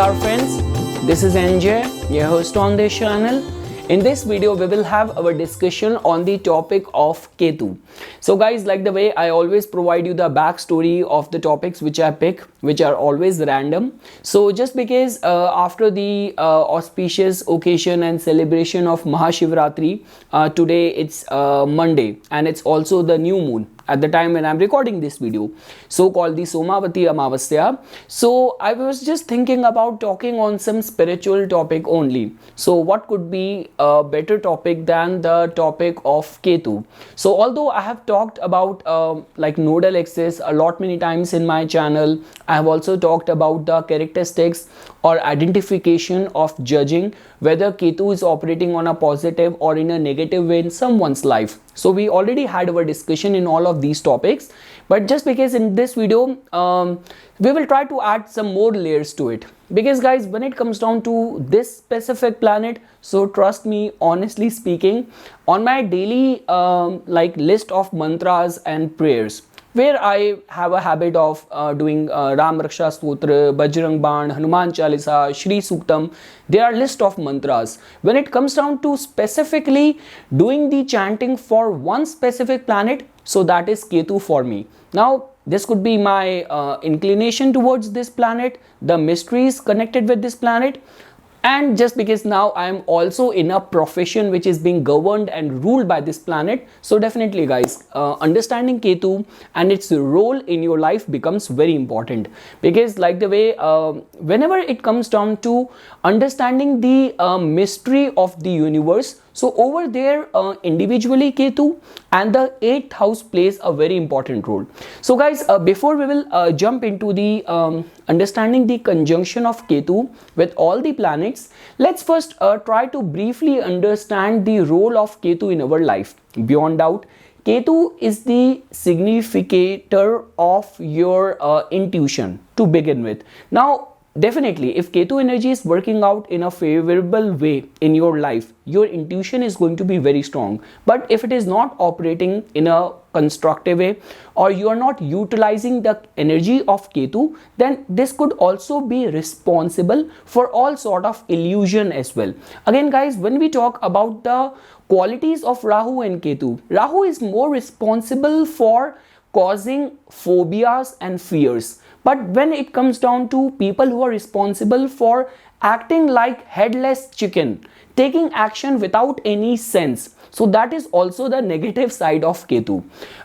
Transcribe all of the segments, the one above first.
Namaskar friends, this is NJ, your host on this channel. In this video, we will have our discussion on the topic of Ketu. So guys, like the way I always provide you the backstory of the topics which I pick, which are always random. So just because after the auspicious occasion and celebration of Mahashivratri, today it's Monday and it's also the new moon at the time when I'm recording this video, so called the Somavati Amavasya. So I was just thinking about talking on some spiritual topic only. So what could be a better topic than the topic of Ketu? So although I have talked about like nodal axis a lot many times in my channel, I have also talked about the characteristics or identification of judging whether Ketu is operating on a positive or in a negative way in someone's life. So we already had our discussion in all of these topics, but just because in this video we will try to add some more layers to it, because guys, when it comes down to this specific planet, so trust me, honestly speaking, on my daily like list of mantras and prayers, where I have a habit of doing Ram Raksha Stotra, Bajrang Ban, Hanuman Chalisa, Shri Suktam. There are list of mantras. When it comes down to specifically doing the chanting for one specific planet, so that is Ketu for me. Now, this could be my inclination towards this planet, the mysteries connected with this planet. And just because now I am also in a profession which is being governed and ruled by this planet, so definitely guys, understanding Ketu and its role in your life becomes very important. Because like the way whenever it comes down to understanding the mystery of the universe, so over there individually Ketu and the 8th house plays a very important role. So guys, before we will jump into the understanding the conjunction of Ketu with all the planets, let's first try to briefly understand the role of Ketu in our life. Beyond doubt, Ketu is the significator of your intuition to begin with. Now, definitely, if Ketu energy is working out in a favorable way in your life, your intuition is going to be very strong. But if it is not operating in a constructive way, or you are not utilizing the energy of Ketu, then this could also be responsible for all sort of illusion as well. Again guys, when we talk about the qualities of Rahu and Ketu, Rahu is more responsible for causing phobias and fears. But when it comes down to people who are responsible for acting like headless chicken, taking action without any sense, so that is also the negative side of Ketu.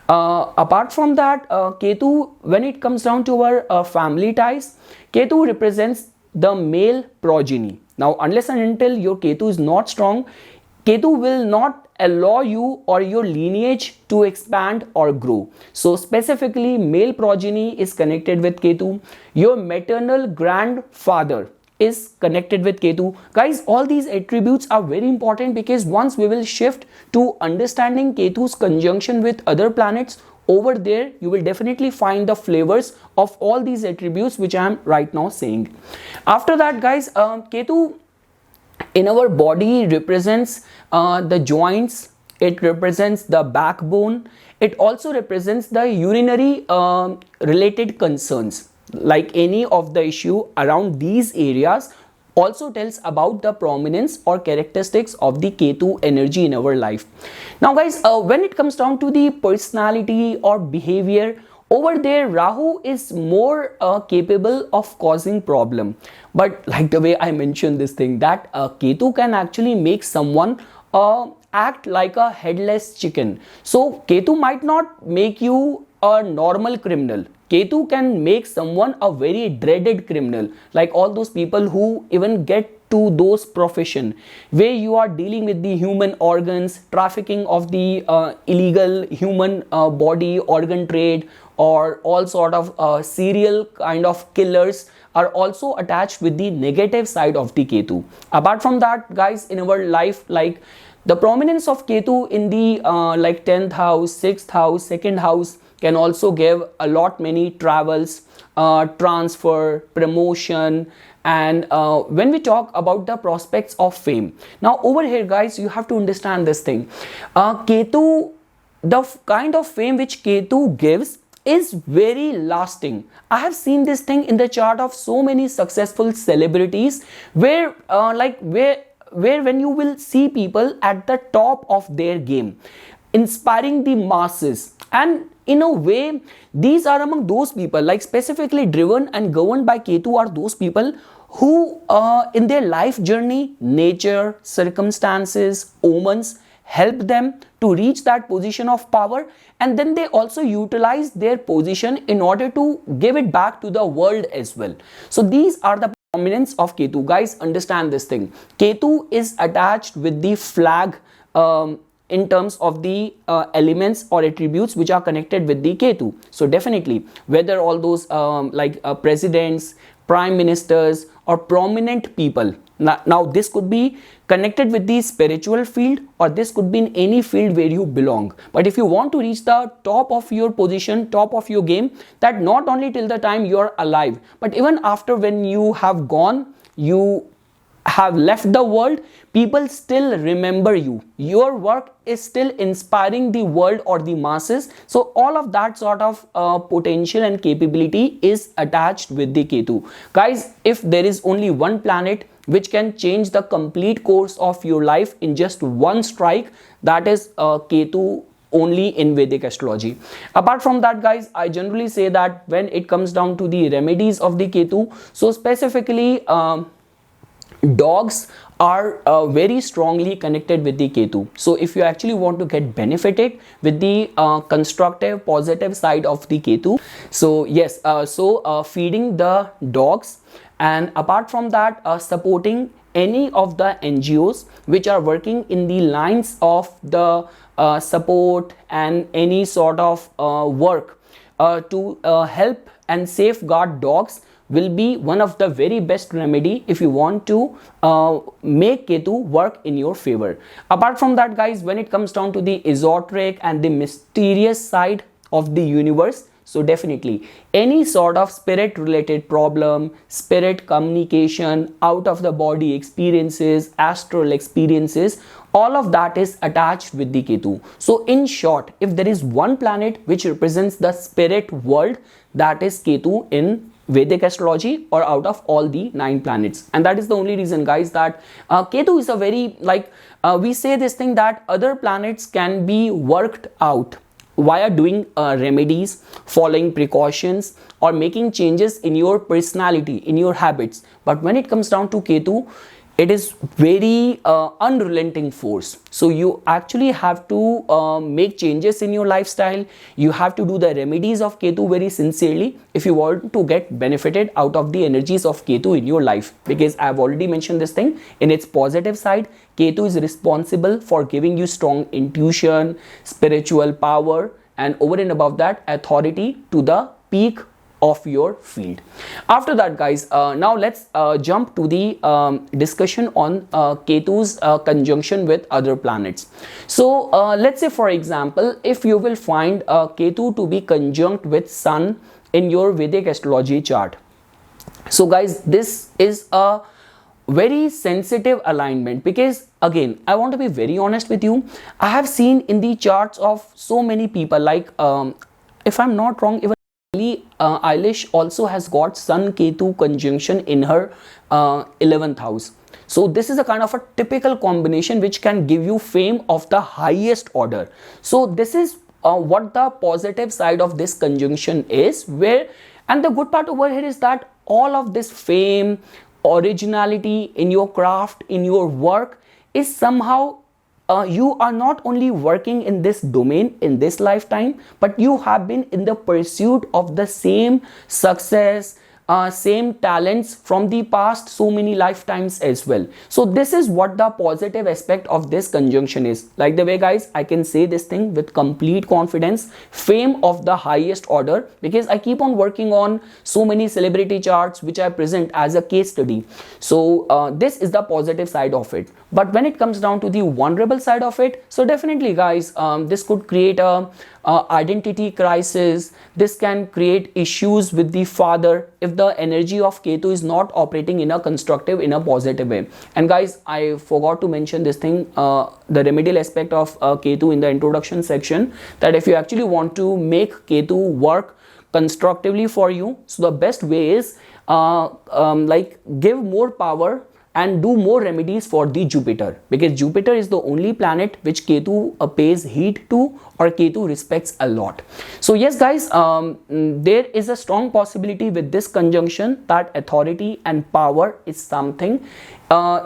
Apart from that, Ketu, when it comes down to our family ties, Ketu represents the male progeny. Now, unless and until your Ketu is not strong, Ketu will not allow you or your lineage to expand or grow. So specifically, male progeny is connected with Ketu. Your maternal grandfather is connected with Ketu. Guys, all these attributes are very important, because once we will shift to understanding Ketu's conjunction with other planets, over there you will definitely find the flavors of all these attributes which I am right now saying. After that guys, Ketu in our body represents the joints, it represents the backbone, it also represents the urinary related concerns. Like any of the issue around these areas also tells about the prominence or characteristics of the Ketu energy in our life. Now guys, when it comes down to the personality or behavior, over there Rahu is more capable of causing problem. But like the way I mentioned this thing, that Ketu can actually make someone act like a headless chicken. So Ketu might not make you a normal criminal. Ketu can make someone a very dreaded criminal, like all those people who even get to those profession where you are dealing with the human organs, trafficking of the illegal human body, organ trade, or all sort of serial kind of killers are also attached with the negative side of the Ketu. Apart from that guys, in our life, like the prominence of Ketu in the like 10th house, 6th house, 2nd house can also give a lot many travels, transfer, promotion, and when we talk about the prospects of fame. Now over here guys, you have to understand this thing. Ketu, the kind of fame which Ketu gives is very lasting. I have seen this thing in the chart of so many successful celebrities where where when you will see people at the top of their game, inspiring the masses. And in a way, these are among those people, like specifically driven and governed by Ketu, are those people who in their life journey, nature, circumstances, omens help them to reach that position of power, and then they also utilize their position in order to give it back to the world as well. So these are the prominence of Ketu. Guys, understand this thing. Ketu is attached with the flag in terms of the elements or attributes which are connected with the Ketu. So definitely, whether all those presidents, prime ministers, or prominent people, now this could be connected with the spiritual field, or this could be in any field where you belong. But if you want to reach the top of your position, top of your game, that not only till the time you are alive, but even after, when you have gone, you have left the world, people still remember you. Your work is still inspiring the world or the masses. So all of that sort of potential and capability is attached with the Ketu. Guys, if there is only one planet which can change the complete course of your life in just one strike, that is Ketu only in Vedic astrology. Apart from that, guys, I generally say that when it comes down to the remedies of the Ketu, so specifically dogs are very strongly connected with the Ketu. So if you actually want to get benefited with the constructive, positive side of the Ketu, so yes, feeding the dogs, and apart from that, supporting any of the NGOs which are working in the lines of the support and any sort of work to help and safeguard dogs, will be one of the very best remedy if you want to make Ketu work in your favor. Apart from that, guys, when it comes down to the esoteric and the mysterious side of the universe, so definitely any sort of spirit related problem, spirit communication, out of the body experiences, astral experiences, all of that is attached with the Ketu. So in short, if there is one planet which represents the spirit world, that is Ketu in Vedic astrology, or out of all the 9 planets. And that is the only reason, guys, that Ketu is a very, we say this thing, that other planets can be worked out via doing remedies, following precautions, or making changes in your personality, in your habits. But when it comes down to Ketu, it is very unrelenting force. So you actually have to make changes in your lifestyle. You have to do the remedies of Ketu very sincerely if you want to get benefited out of the energies of Ketu in your life. Because I have already mentioned this thing, in its positive side, Ketu is responsible for giving you strong intuition, spiritual power, and over and above that, authority to the peak of your field. After that, guys, now let's jump to the discussion on Ketu's conjunction with other planets. So let's say, for example, if you will find Ketu to be conjunct with Sun in your Vedic astrology chart. So guys, this is a very sensitive alignment, because again, I want to be very honest with you. I have seen in the charts of so many people, like if I'm not wrong, even Eilish also has got Sun Ketu conjunction in her 11th house. So this is a kind of a typical combination which can give you fame of the highest order. So this is what the positive side of this conjunction is, where, and the good part over here is that all of this fame, originality in your craft, in your work, is somehow you are not only working in this domain in this lifetime, but you have been in the pursuit of the same success, same talents from the past so many lifetimes as well. So this is what the positive aspect of this conjunction is. Like the way, guys, I can say this thing with complete confidence, fame of the highest order, because I keep on working on so many celebrity charts which I present as a case study. So this is the positive side of it. But when it comes down to the vulnerable side of it, so definitely guys, this could create a identity crisis. This can create issues with the father if the energy of Ketu is not operating in a constructive, in a positive way. And guys, I forgot to mention this thing, the remedial aspect of Ketu in the introduction section, that if you actually want to make Ketu work constructively for you, so the best way is like give more power and do more remedies for the Jupiter, because Jupiter is the only planet which Ketu pays heed to, or Ketu respects a lot. So yes guys, there is a strong possibility with this conjunction that authority and power is something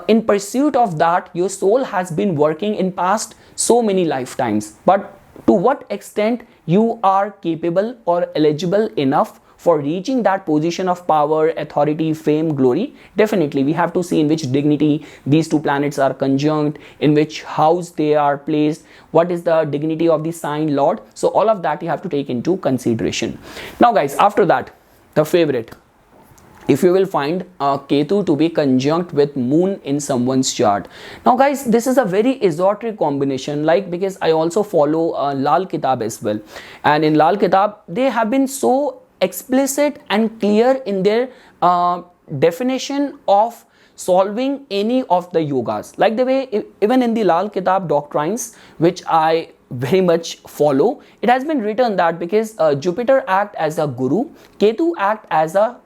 in pursuit of that your soul has been working in past so many lifetimes. But to what extent you are capable or eligible enough for reaching that position of power, authority, fame, glory, definitely we have to see in which dignity these two planets are conjunct, in which house they are placed, what is the dignity of the sign lord. So all of that you have to take into consideration. Now guys, after that, the favorite, if you will find Ketu to be conjunct with moon in someone's chart. Now guys, this is a very esoteric combination, like, because I also follow Lal Kitab as well, and in Lal Kitab they have been so explicit and clear in their definition of solving any of the yogas, like the way even in the Lal Kitab doctrines, which I very much follow, it has been written that because Jupiter act as a guru, Ketu act as a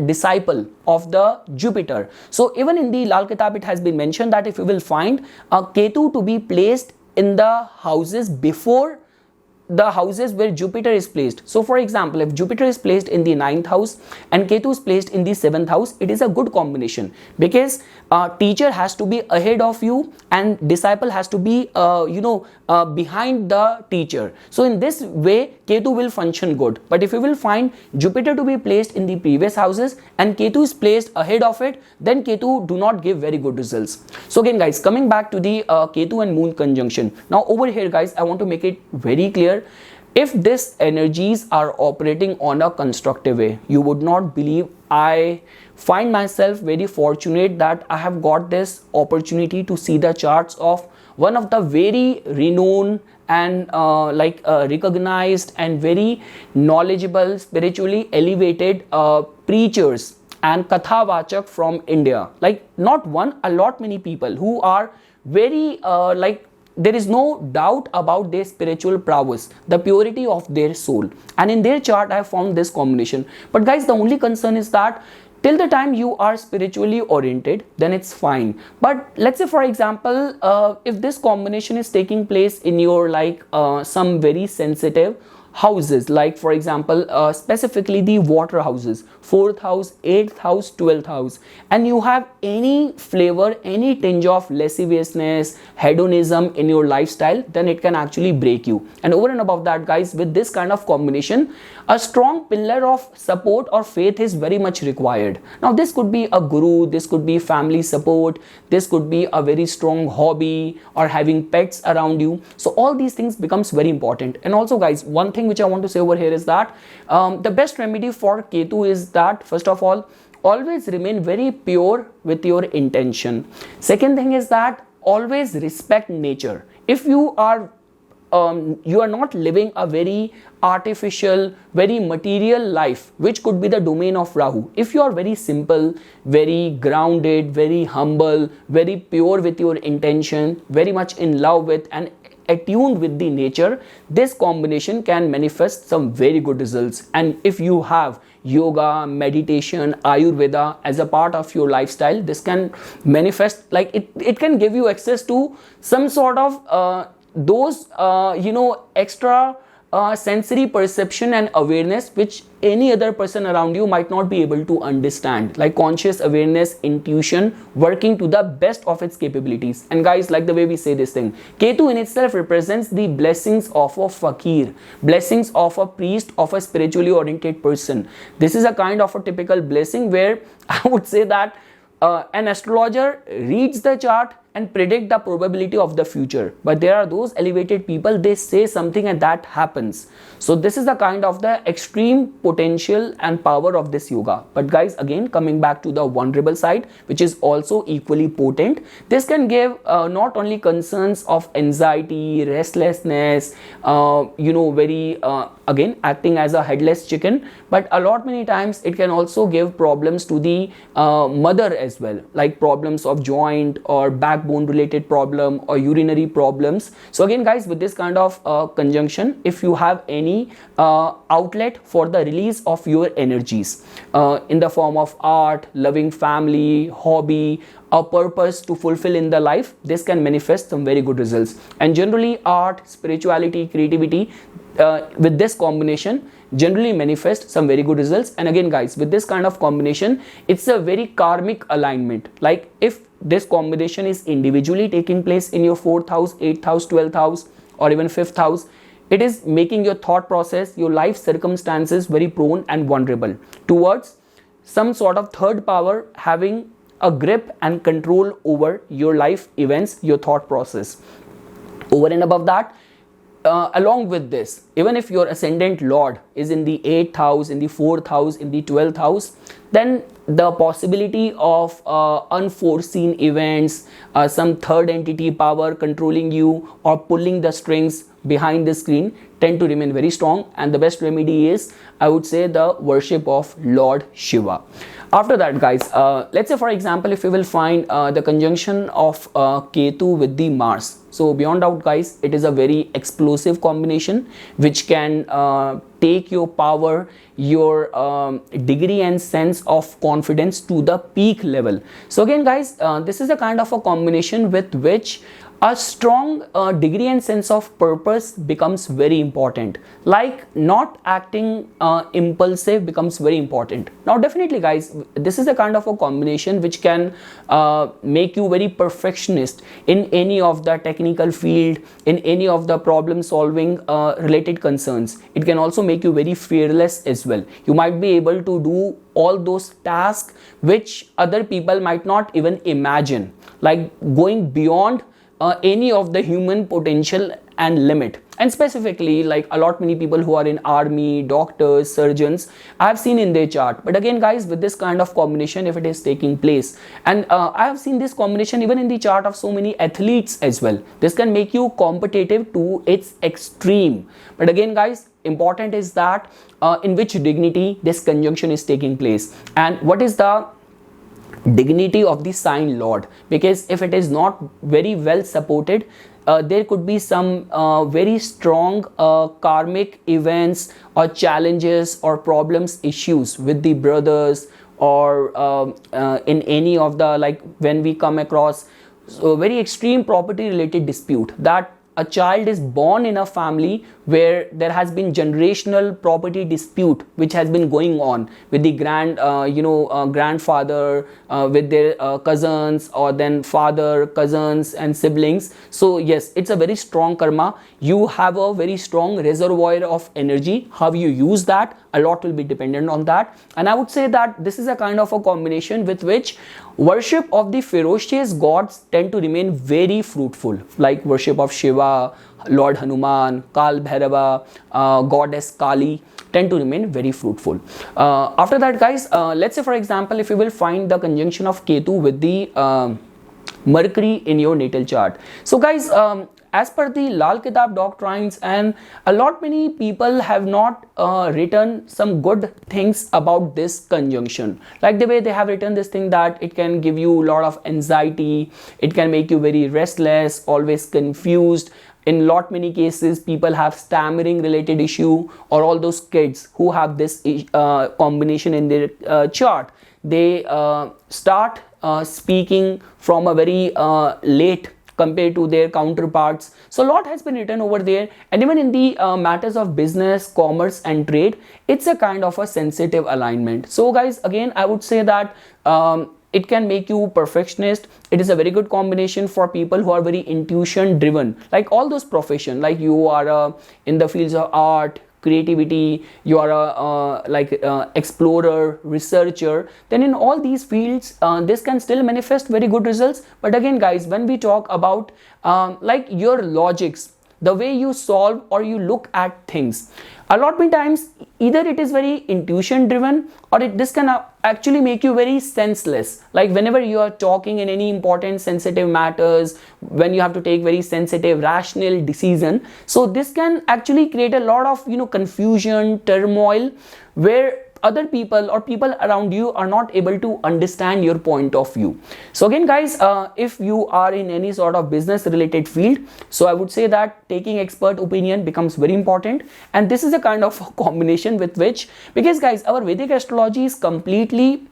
disciple of the Jupiter. So even in the Lal Kitab it has been mentioned that if you will find Ketu to be placed in the houses before the houses where Jupiter is placed. So for example, if Jupiter is placed in the 9th house and Ketu is placed in the 7th house, it is a good combination, because teacher has to be ahead of you and disciple has to be behind the teacher. So in this way Ketu will function good. But if you will find Jupiter to be placed in the previous houses and Ketu is placed ahead of it, then Ketu do not give very good results. So again guys, coming back to the Ketu and moon conjunction. Now over here guys, I want to make it very clear, if these energies are operating on a constructive way, you would not believe, I find myself very fortunate that I have got this opportunity to see the charts of one of the very renowned and recognized and very knowledgeable, spiritually elevated preachers and kathavachak from India. Like not one, a lot many people who are very there is no doubt about their spiritual prowess, the purity of their soul, and in their chart I have found this combination. But guys, the only concern is that till the time you are spiritually oriented, then it's fine. But let's say for example, if this combination is taking place in your some very sensitive houses, like for example specifically the water houses, 4th house, 8th house, 12th house, and you have any flavor, any tinge of lasciviousness, hedonism in your lifestyle, then it can actually break you. And over and above that guys, with this kind of combination, a strong pillar of support or faith is very much required. Now this could be a guru, this could be family support, this could be a very strong hobby or having pets around you. So all these things becomes very important. And also guys, one thing which I want to say over here is that the best remedy for Ketu is that, first of all, always remain very pure with your intention. Second thing is that always respect nature. If you are not living a very artificial, very material life, which could be the domain of Rahu, if you are very simple, very grounded, very humble, very pure with your intention, very much in love with and attuned with the nature, this combination can manifest some very good results. And if you have yoga, meditation, Ayurveda as a part of your lifestyle, this can manifest, like it can give you access to some sort of those extra sensory perception and awareness which any other person around you might not be able to understand, like conscious awareness, intuition working to the best of its capabilities. And guys, like the way we say this thing, Ketu in itself represents the blessings of a fakir, blessings of a priest, of a spiritually oriented person. This is a kind of a typical blessing where I would say that an astrologer reads the chart and predict the probability of the future, but there are those elevated people, they say something and that happens. So this is the kind of the extreme potential and power of this yoga. But guys, again coming back to the vulnerable side, which is also equally potent, this can give not only concerns of anxiety, restlessness, very again acting as a headless chicken, but a lot many times it can also give problems to the mother as well, like problems of joint or backbone related problem or urinary problems. So again guys, with this kind of conjunction, if you have any outlet for the release of your energies in the form of art, loving family, hobby, a purpose to fulfill in the life, this can manifest some very good results. And generally art, spirituality, creativity, with this combination generally manifest some very good results. And again guys, with this kind of combination, it's a very karmic alignment. Like if this combination is individually taking place in your 4th house, 8th house, 12th house, or even 5th house, it is making your thought process, your life circumstances very prone and vulnerable towards some sort of third power having a grip and control over your life events, your thought process. Over and above that, along with this, even if your ascendant lord is in the 8th house, in the 4th house, in the 12th house, then the possibility of unforeseen events, some third entity power controlling you or pulling the strings behind the screen tend to remain very strong. And the best remedy is, I would say, the worship of Lord Shiva. After that guys, let's say for example, if we will find the conjunction of Ketu with the Mars. So beyond doubt guys, it is a very explosive combination which can take your power, your degree and sense of confidence to the peak level. So again guys, this is a kind of a combination with which a strong degree and sense of purpose becomes very important. Like not acting impulsive becomes very important. Now definitely guys, this is a kind of a combination which can make you very perfectionist in any of the technical field, in any of the problem solving related concerns. It can also make you very fearless as well. You might be able to do all those tasks which other people might not even imagine, like going beyond any of the human potential and limit. And specifically, like a lot many people who are in army, doctors, surgeons, I have seen in their chart. But again guys, with this kind of combination, if it is taking place, and I have seen this combination even in the chart of so many athletes as well, this can make you competitive to its extreme. But again guys, important is that in which dignity this conjunction is taking place and what is the dignity of the sign lord, because if it is not very well supported, there could be some very strong karmic events or challenges or problems, issues with the brothers or in any of the, like when we come across very extreme property related dispute, that a child is born in a family where there has been generational property dispute which has been going on with the grandfather, with their cousins, or then father, cousins and siblings. So yes, it's a very strong karma. You have a very strong reservoir of energy. How you use that, a lot will be dependent on that. And I would say that this is a kind of a combination with which worship of the ferocious gods tend to remain very fruitful, like worship of Shiva, Lord Hanuman, Kal Bhairava, goddess Kali tend to remain very fruitful. After that guys, let's say for example, if you will find the conjunction of Ketu with the Mercury in your natal chart. So guys, as per the Lal Kitab doctrines, and a lot many people have not written some good things about this conjunction. Like the way they have written this thing, that it can give you a lot of anxiety, it can make you very restless, always confused. In lot many cases, people have stammering related issue, or all those kids who have this combination in their chart, they start speaking from a very late compared to their counterparts. So a lot has been written over there. And even in the matters of business, commerce and trade, it's a kind of a sensitive alignment. So guys, again, I would say that it can make you perfectionist. It is a very good combination for people who are very intuition driven, like all those professions, like you are in the fields of art, creativity, you are a explorer, researcher, then in all these fields this can still manifest very good results. But again guys, when we talk about like your logics, the way you solve or you look at things, a lot many times either it is very intuition driven, or this can actually make you very senseless. Like whenever you are talking in any important sensitive matters, when you have to take very sensitive rational decision, so this can actually create a lot of confusion, turmoil, where other people or people around you are not able to understand your point of view. So again guys, if you are in any sort of business related field, so I would say that taking expert opinion becomes very important. And this is a kind of combination with which, because guys, our Vedic astrology is completely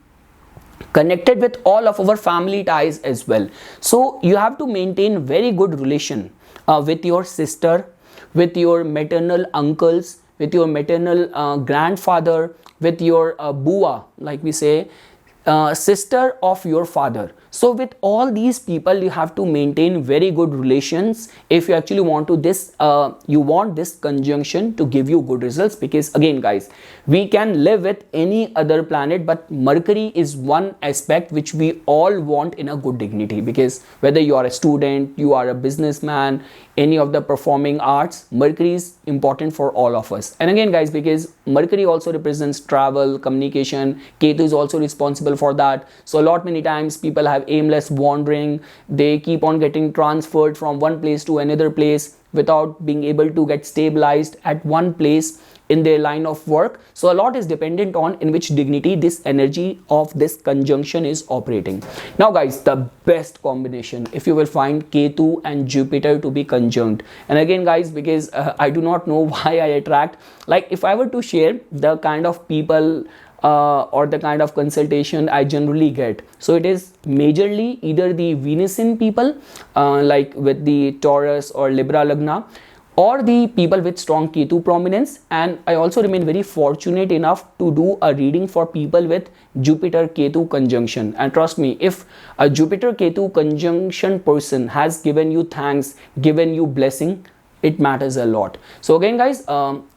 connected with all of our family ties as well. So you have to maintain very good relation with your sister, with your maternal uncles, with your maternal grandfather, with your bua, like we say, sister of your father. So with all these people you have to maintain very good relations if you actually want to you want this conjunction to give you good results. Because again guys, we can live with any other planet, but Mercury is one aspect which we all want in a good dignity. Because whether you are a student, you are a businessman, any of the performing arts, Mercury is important for all of us. And again guys, because Mercury also represents travel, communication, Ketu is also responsible for that. So a lot many times people have aimless wandering, they keep on getting transferred from one place to another place without being able to get stabilized at one place in their line of work. So a lot is dependent on in which dignity this energy of this conjunction is operating. Now guys, the best combination, if you will find Ketu and Jupiter to be conjunct. And again guys, because I do not know why I attract, like if I were to share the kind of people or the kind of consultation I generally get, so it is majorly either the Venusian people like with the Taurus or Libra Lagna, or the people with strong Ketu prominence. And I also remain very fortunate enough to do a reading for people with Jupiter Ketu conjunction. And trust me, if a Jupiter Ketu conjunction person has given you thanks, given you blessing, it matters a lot. So again guys,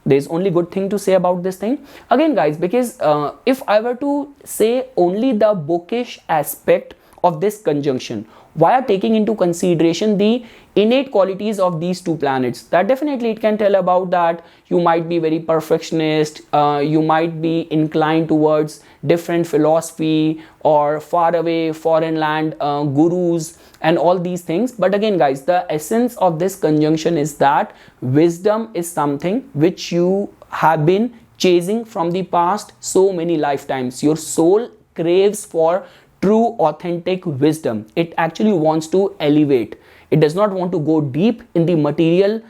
there's only good thing to say about this thing. Again guys, because if I were to say only the bookish aspect of this conjunction, while taking into consideration the innate qualities of these two planets, that definitely it can tell about that you might be very perfectionist, you might be inclined towards different philosophy or far away foreign land gurus and all these things. But again guys, the essence of this conjunction is that wisdom is something which you have been chasing from the past so many lifetimes. Your soul craves for true authentic wisdom. It actually wants to elevate. It does not want to go deep in the material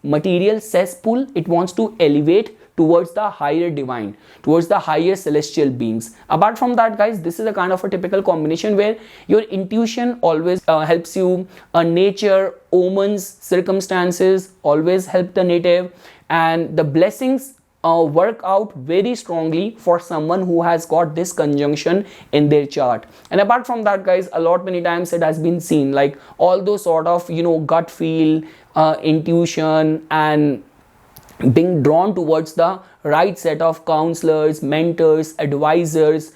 material cesspool. It wants to elevate towards the higher divine, towards the higher celestial beings. Apart from that guys, this is a kind of a typical combination where your intuition always helps you, nature, omens, circumstances always help the native, and the blessings work out very strongly for someone who has got this conjunction in their chart. And apart from that guys, a lot many times it has been seen, like all those sort of gut feel, intuition, and being drawn towards the right set of counselors, mentors, advisors,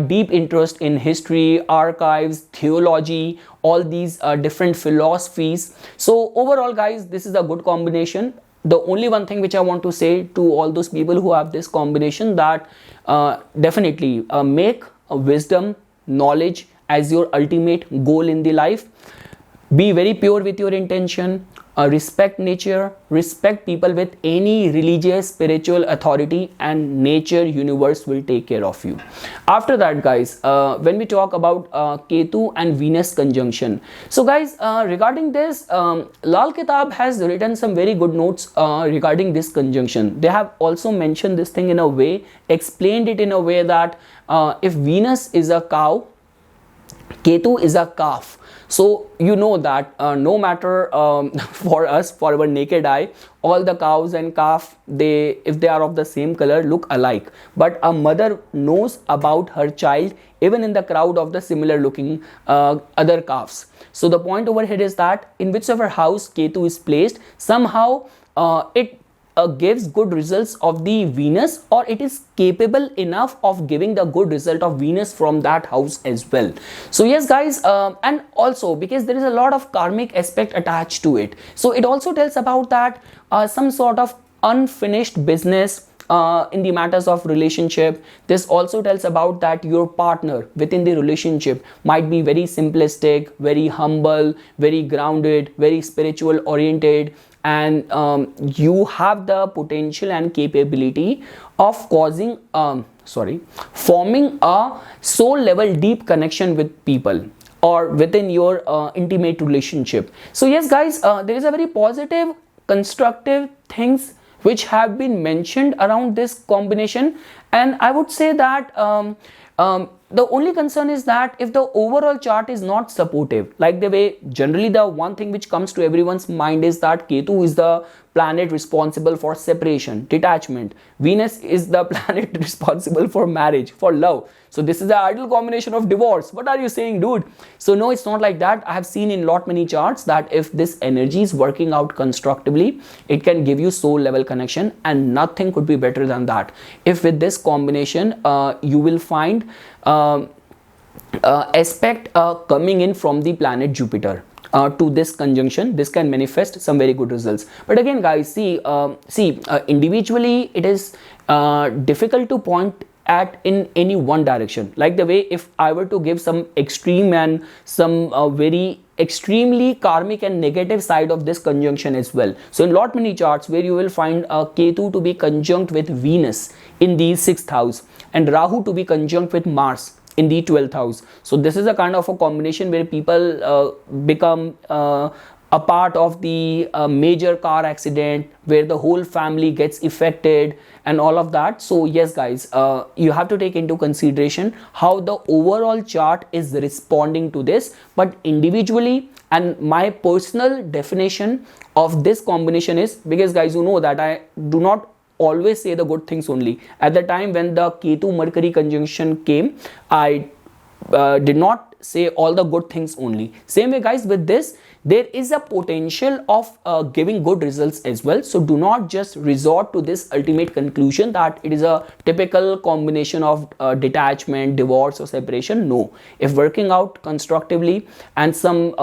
deep interest in history, archives, theology, all these different philosophies. So overall guys, this is a good combination. The only one thing which I want to say to all those people who have this combination, that definitely make wisdom, knowledge as your ultimate goal in the life. Be very pure with your intention. Respect nature, respect people with any religious, spiritual authority, and nature, universe will take care of you. After that guys, when we talk about Ketu and Venus conjunction, so guys, regarding this, Lal Kitab has written some very good notes regarding this conjunction. They have also mentioned this thing in a way, explained it in a way that if Venus is a cow, Ketu is a calf. So you know that no matter for us, for our naked eye, all the cows and calf, if they are of the same color, look alike. But a mother knows about her child even in the crowd of the similar looking other calves. So the point over here is that in whichever house Ketu is placed, somehow it gives good results of the Venus, or it is capable enough of giving the good result of Venus from that house as well. So yes guys, and also because there is a lot of karmic aspect attached to it, so it also tells about that some sort of unfinished business in the matters of relationship. This also tells about that your partner within the relationship might be very simplistic, very humble, very grounded, very spiritual oriented, and you have the potential and capability of forming a soul level deep connection with people or within your intimate relationship. So yes guys, there is a very positive constructive things which have been mentioned around this combination, and I would say that the only concern is that if the overall chart is not supportive, like the way generally the one thing which comes to everyone's mind is that Ketu is the planet responsible for separation, detachment. Venus is the planet responsible for marriage, for love. So this is the ideal combination of divorce. What are you saying, dude? So no, it's not like that. I have seen in lot many charts that if this energy is working out constructively, it can give you soul level connection, and nothing could be better than that. If with this combination you will find aspect coming in from the planet Jupiter to this conjunction, this can manifest some very good results. But again guys, see individually it is difficult to point at in any one direction. Like the way if I were to give some extreme and some very extremely karmic and negative side of this conjunction as well. So in lot many charts where you will find Ketu to be conjunct with Venus in the 6th house and Rahu to be conjunct with Mars in the 12th house. So this is a kind of a combination where people become a part of the major car accident where the whole family gets affected and all of that. So yes guys, you have to take into consideration how the overall chart is responding to this, but individually, and my personal definition of this combination is, because guys you know that I do not always say the good things only. At the time when the Ketu Mercury conjunction came, I did not say all the good things only. Same way guys, with this there is a potential of giving good results as well. So do not just resort to this ultimate conclusion that it is a typical combination of detachment, divorce or separation. No, if working out constructively and some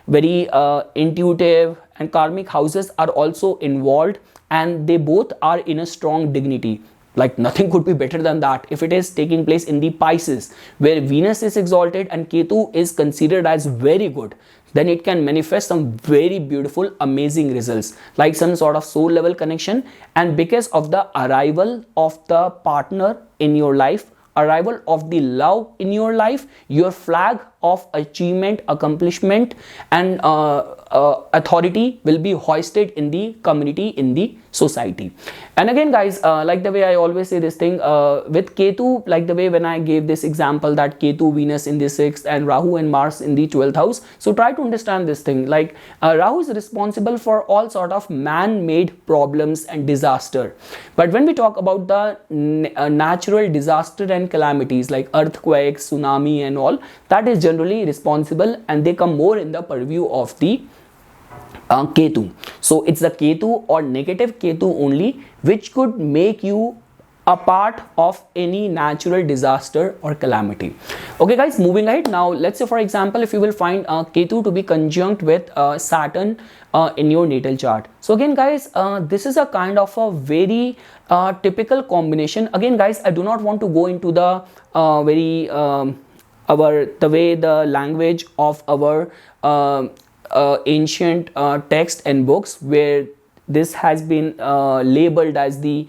very intuitive and karmic houses are also involved and they both are in a strong dignity, like nothing could be better than that. If it is taking place in the Pisces where Venus is exalted and Ketu is considered as very good, then it can manifest some very beautiful amazing results, like some sort of soul level connection. And because of the arrival of the partner in your life, arrival of the love in your life, your flag of achievement, accomplishment and authority will be hoisted in the community, in the society. And again guys, like the way I always say this thing with Ketu, like the way when I gave this example that Ketu Venus in the 6th and Rahu and Mars in the 12th house, so try to understand this thing, like Rahu is responsible for all sort of man-made problems and disaster. But when we talk about the natural disaster and calamities like earthquakes, tsunami and all, that is generally responsible and they come more in the purview of the Ketu. So it's the Ketu or negative Ketu only which could make you a part of any natural disaster or calamity. Okay guys, moving ahead. Now let's say for example if you will find Ketu to be conjunct with Saturn in your natal chart. So again guys, this is a kind of a very typical combination. Again guys, I do not want to go into the the way the language of our ancient text and books where this has been labeled as the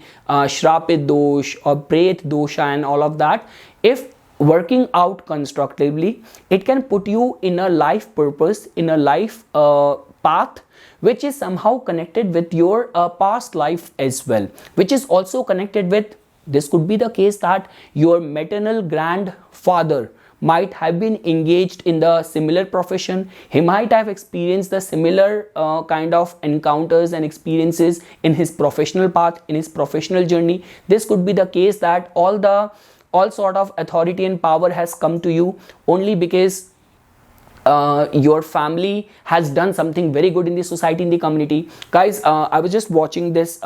Shrapit Dosh or Pret Dosha and all of that. If working out constructively, it can put you in a life purpose, in a life path which is somehow connected with your past life as well, which is also connected with, this could be the case that your maternal grandfather might have been engaged in the similar profession. He might have experienced the similar kind of encounters and experiences in his professional path, in his professional journey. This could be the case that all sort of authority and power has come to you only because your family has done something very good in the society, in the community. Guys, I was just watching this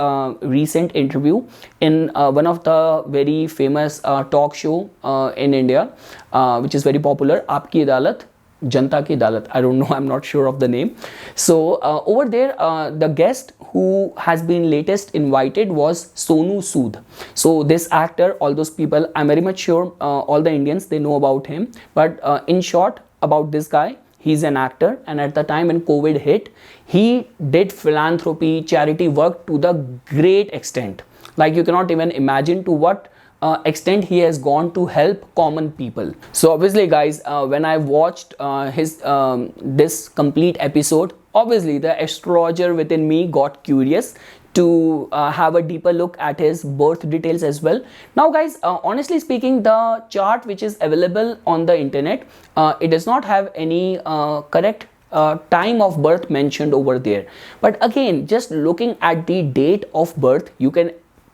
recent interview in one of the very famous talk show in India, which is very popular, Aapki Adalat, Janta Ki Adalat. I don't know, I'm not sure of the name. So over there, the guest who has been latest invited was Sonu Sood. So this actor, all those people, I'm very much sure all the Indians, they know about him. But in short, about this guy, he's an actor, and at the time when COVID hit, he did philanthropy, charity work to the great extent. Like, you cannot even imagine to what extent he has gone to help common people. So obviously guys, when I watched his this complete episode, obviously the astrologer within me got curious to have a deeper look at his birth details as well. Now guys, honestly speaking, the chart which is available on the internet, it does not have any correct time of birth mentioned over there. But again, just looking at the date of birth, you can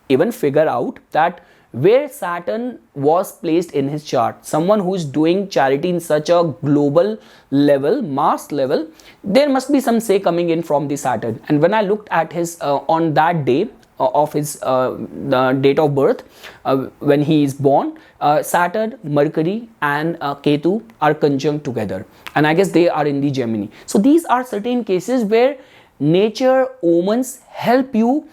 even figure out that where Saturn was placed in his chart. Someone who is doing charity in such a global level, mass level, there must be some say coming in from the Saturn. And when I looked at his on that day of his the date of birth, when he is born, Saturn, Mercury and Ketu are conjunct together, and I guess they are in the Gemini. So these are certain cases where nature omens help you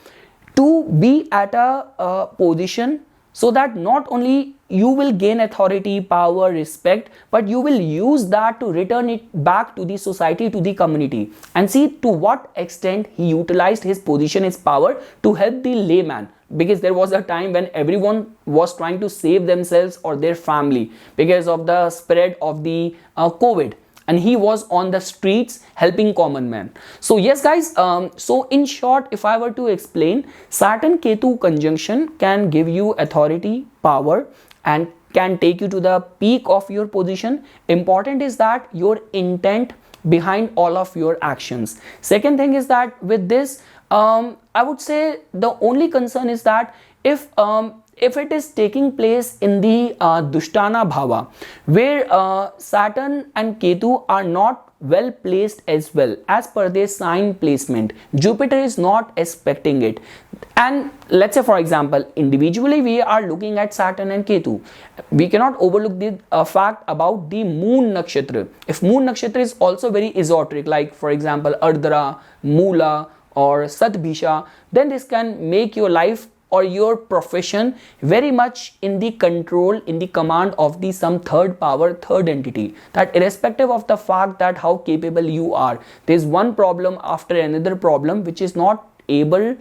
to be at a position, so that not only you will gain authority, power, respect, but you will use that to return it back to the society, to the community. And see to what extent he utilized his position, his power to help the layman. Because there was a time when everyone was trying to save themselves or their family because of the spread of the COVID. And he was on the streets helping common man. So yes guys, so in short, if I were to explain, Saturn Ketu conjunction can give you authority, power, and can take you to the peak of your position. Important is that your intent behind all of your actions. Second thing is that with this, I would say the only concern is that if it is taking place in the Dushtana Bhava, where Saturn and Ketu are not well placed as well as per their sign placement, Jupiter is not expecting it. And let's say for example, individually we are looking at Saturn and Ketu, we cannot overlook the fact about the moon nakshatra. If moon nakshatra is also very esoteric, like for example Ardra, Mula or Satbhisha, then this can make your life or your profession very much in the control, in the command of the some third power, third entity, that irrespective of the fact that how capable you are, there is one problem after another problem which is not able,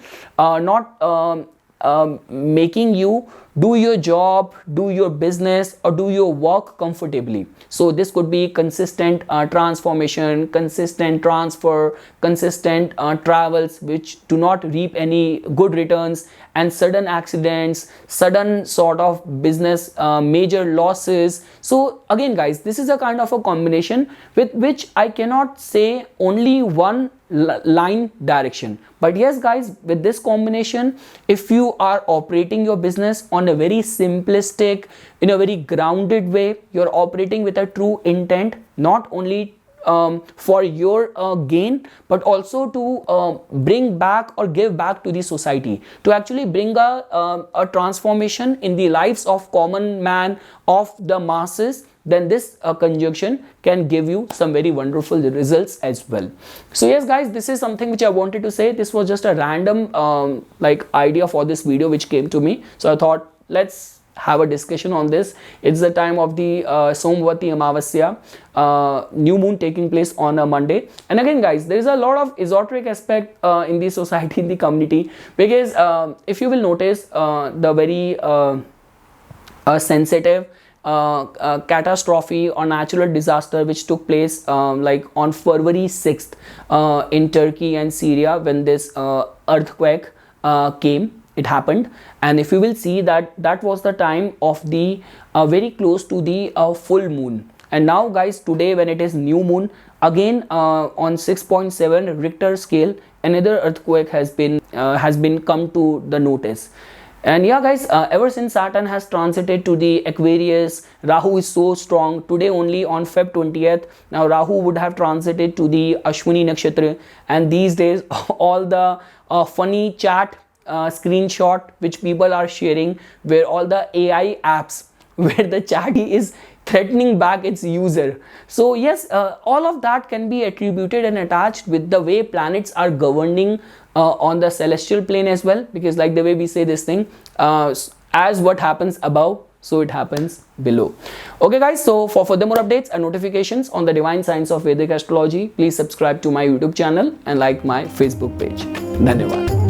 making you do your job, do your business or do your work comfortably. So this could be consistent transformation, consistent transfer, consistent travels which do not reap any good returns, and sudden accidents, sudden sort of business major losses. So again guys, this is a kind of a combination with which I cannot say only one line direction. But yes guys, with this combination, if you are operating your business on a very simplistic, in a very grounded way, you're operating with a true intent, not only for your gain, but also to bring back or give back to the society, to actually bring a transformation in the lives of common man, of the masses, then this conjunction can give you some very wonderful results as well. So yes guys, this is something which I wanted to say. This was just a random like idea for this video which came to me, so I thought let's have a discussion on this. It's the time of the Somvati Amavasya, new moon taking place on a Monday. And again guys, there is a lot of esoteric aspect in the society, in the community, because if you will notice the very sensitive catastrophe or natural disaster which took place like on February 6th in Turkey and Syria, when this earthquake came, it happened. And if you will see that that was the time of the very close to the full moon. And now guys, today when it is new moon, again on 6.7 Richter scale, another earthquake has been come to the notice. And yeah guys, ever since Saturn has transited to the Aquarius, Rahu is so strong. Today only on Feb 20th, now Rahu would have transited to the Ashwini Nakshatra, and these days all the funny chat screenshot which people are sharing, where all the AI apps where the chat is threatening back its user. So yes, all of that can be attributed and attached with the way planets are governing on the celestial plane as well, because like the way we say this thing, as what happens above, so it happens below. Okay guys, so for further more updates and notifications on the divine science of Vedic astrology, please subscribe to my YouTube channel and like my Facebook page. Dhanyavad.